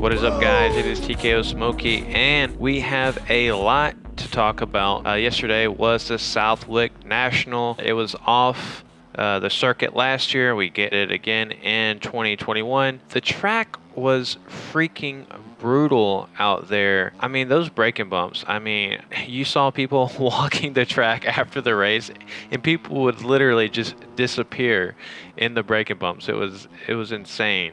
What is up, guys? It is TKO Smokey, and we have a lot to talk about. Yesterday was the Southwick National. It was off the circuit last year. We get it again in 2021. The track was freaking brutal out there. I mean, those braking bumps. I mean, you saw people walking the track after the race, and people would literally just disappear in the braking bumps. It was insane.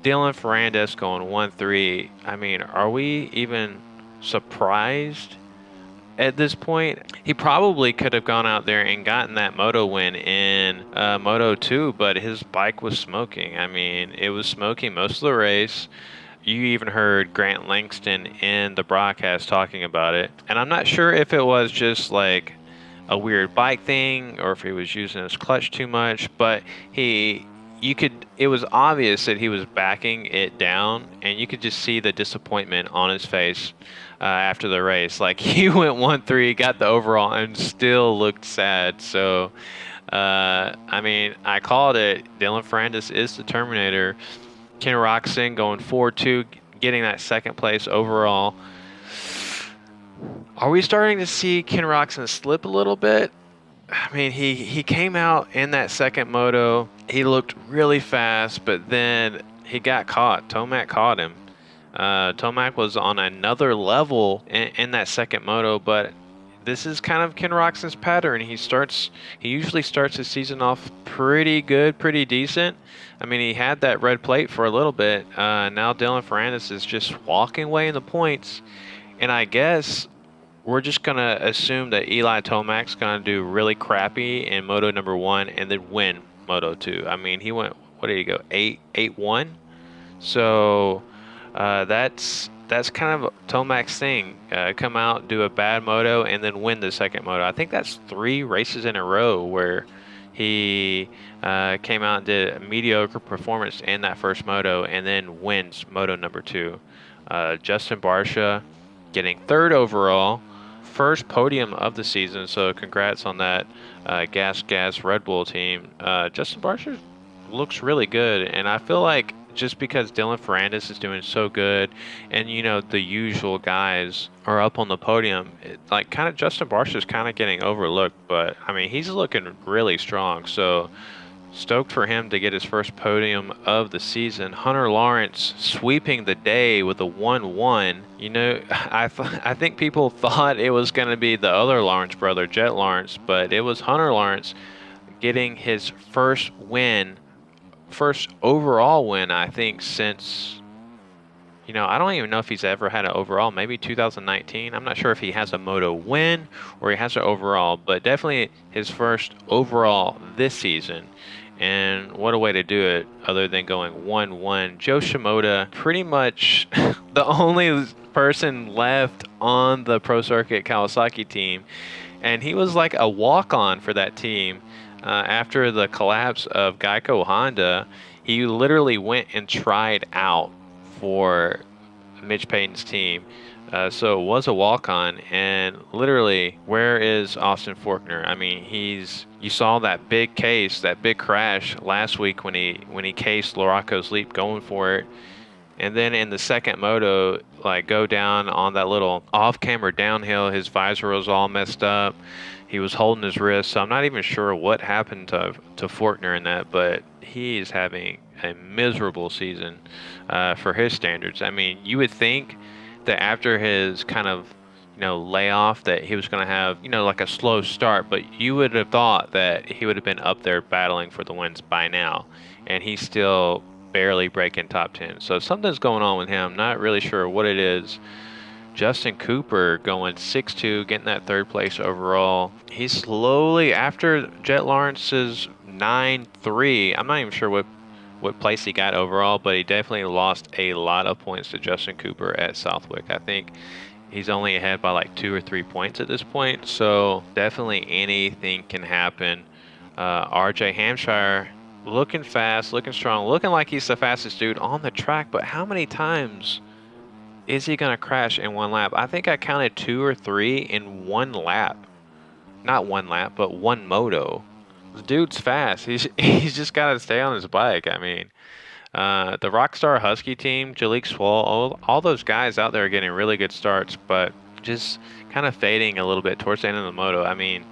Dylan Ferrandis going 1-3. I mean, are we even surprised at this point? He probably could have gone out there and gotten that moto win in Moto 2, but his bike was smoking. I mean, it was smoking most of the race. You even heard Grant Langston in the broadcast talking about it. And I'm not sure if it was just like a weird bike thing or if he was using his clutch too much, but it was obvious that he was backing it down, and you could just see the disappointment on his face after the race. Like, he went 1-3, got the overall, and still looked sad. So, I mean, I called it. Dylan Ferrandis is the Terminator. Ken Roczen going 4-2, getting that second place overall. Are we starting to see Ken Roczen slip a little bit? I mean, he came out in that second moto. He looked really fast, but then he got caught. Tomac caught him. Tomac was on another level in that second moto, but this is kind of Ken Roczen's pattern. He usually starts his season off pretty good, pretty decent. I mean, he had that red plate for a little bit. Now Dylan Ferrandis is just walking away in the points, and I guess we're just going to assume that Eli Tomac's going to do really crappy in Moto number 1 and then win Moto 2. I mean, he went, what did he go, 8-1? So that's kind of Tomac's thing. Come out, do a bad moto, and then win the second moto. I think that's 3 races in a row where he came out and did a mediocre performance in that first moto and then wins Moto number 2. Justin Barcia getting 3rd overall. First podium of the season, so congrats on that. Gas Red Bull team. Justin Barcia looks really good, and I feel like just because Dylan Ferrandis is doing so good, and you know the usual guys are up on the podium, like kind of Justin Barcia is kind of getting overlooked, but I mean he's looking really strong. So stoked for him to get his first podium of the season. Hunter Lawrence sweeping the day with a 1-1. You know, I think people thought it was going to be the other Lawrence brother, Jett Lawrence, but it was Hunter Lawrence getting his first overall win, I think, since, you know, I don't even know if he's ever had an overall, maybe 2019. I'm not sure if he has a moto win or he has an overall, but definitely his first overall this season. And what a way to do it other than going 1-1. Joe Shimoda, pretty much the only person left on the Pro Circuit Kawasaki team. And he was like a walk-on for that team. After the collapse of Geico Honda, he literally went and tried out for Mitch Payton's team. So it was a walk-on, and literally, where is Austin Forkner? I mean, you saw that big crash last week when he cased Luraco's Leap going for it. And then in the second moto, like go down on that little off-camera downhill, his visor was all messed up. He was holding his wrist, so I'm not even sure what happened to Forkner in that, but he is having a miserable season for his standards. I mean, you would think that after his kind of, you know, layoff that he was going to have, you know, like a slow start, but you would have thought that he would have been up there battling for the wins by now, and he's still barely breaking top 10. So something's going on with him. Not really sure what it is. Justin Cooper going 6-2, getting that 3rd place overall. He's slowly, after Jett Lawrence's 9-3, I'm not even sure what place he got overall, but he definitely lost a lot of points to Justin Cooper at Southwick. I think he's only ahead by like 2 or 3 points at this point, so definitely anything can happen. RJ Hamshire looking fast, looking strong, looking like he's the fastest dude on the track, but how many times is he going to crash in one lap? I think I counted 2 or 3 in one lap. Not one lap, but one moto. The dude's fast. He's just got to stay on his bike. I mean, The Rockstar Husky team, Jalik Swall, all those guys out there are getting really good starts, but just kind of fading a little bit towards the end of the moto. I mean,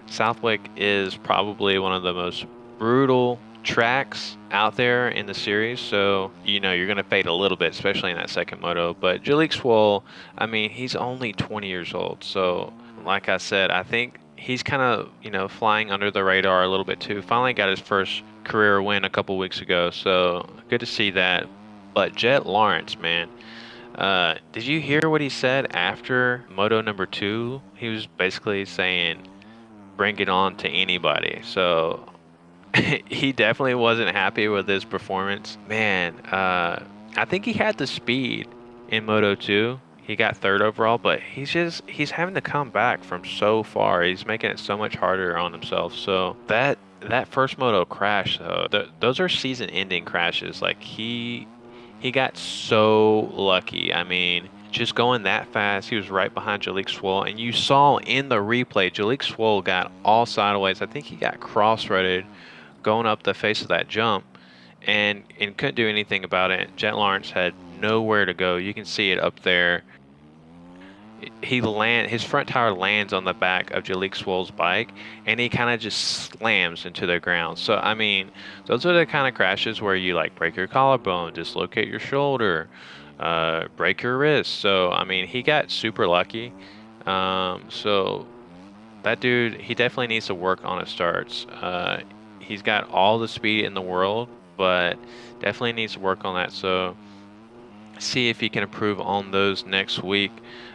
Southwick is probably one of the most brutal tracks out there in the series, so you know you're going to fade a little bit, especially in that second moto. But Jalik Swall, I mean, he's only 20 years old, so like I said, I think he's kind of, you know, flying under the radar a little bit too. Finally got his first career win a couple weeks ago, so good to see that. But Jett Lawrence, man, did you hear what he said after moto number 2? He was basically saying, bring it on to anybody. So he definitely wasn't happy with his performance. Man, I think he had the speed in moto 2. He got 3rd overall, but he's having to come back from so far. He's making it so much harder on himself. So that first moto crash, though, those are season-ending crashes. Like he got so lucky. I mean, just going that fast, he was right behind Jalik Swall, and you saw in the replay, Jalik Swall got all sideways. I think he got cross-threaded going up the face of that jump, and couldn't do anything about it. Jett Lawrence had nowhere to go. You can see it up there. His front tire lands on the back of Jalik Swall's bike, and he kind of just slams into the ground. So I mean, those are the kind of crashes where you like break your collarbone, dislocate your shoulder, break your wrist. So I mean, he got super lucky. So that dude, he definitely needs to work on his starts. He's got all the speed in the world, but definitely needs to work on that. So see if he can improve on those next week.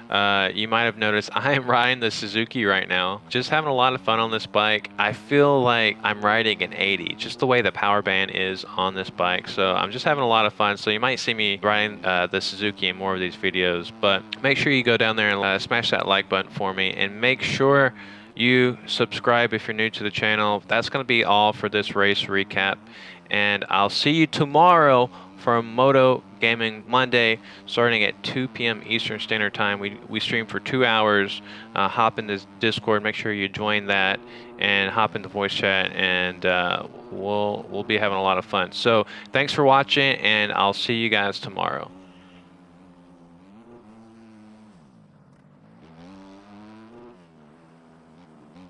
You might have noticed I am riding the Suzuki right now. Just having a lot of fun on this bike. I feel like I'm riding an 80, just the way the power band is on this bike. So I'm just having a lot of fun. So you might see me riding the Suzuki in more of these videos. But make sure you go down there and smash that like button for me. And make sure you subscribe if you're new to the channel. That's going to be all for this race recap. And I'll see you tomorrow for Moto Gaming Monday, starting at 2 p.m. Eastern Standard Time. We stream for 2 hours. Hop into Discord, make sure you join that, and hop into voice chat, and we'll be having a lot of fun. So thanks for watching, and I'll see you guys tomorrow.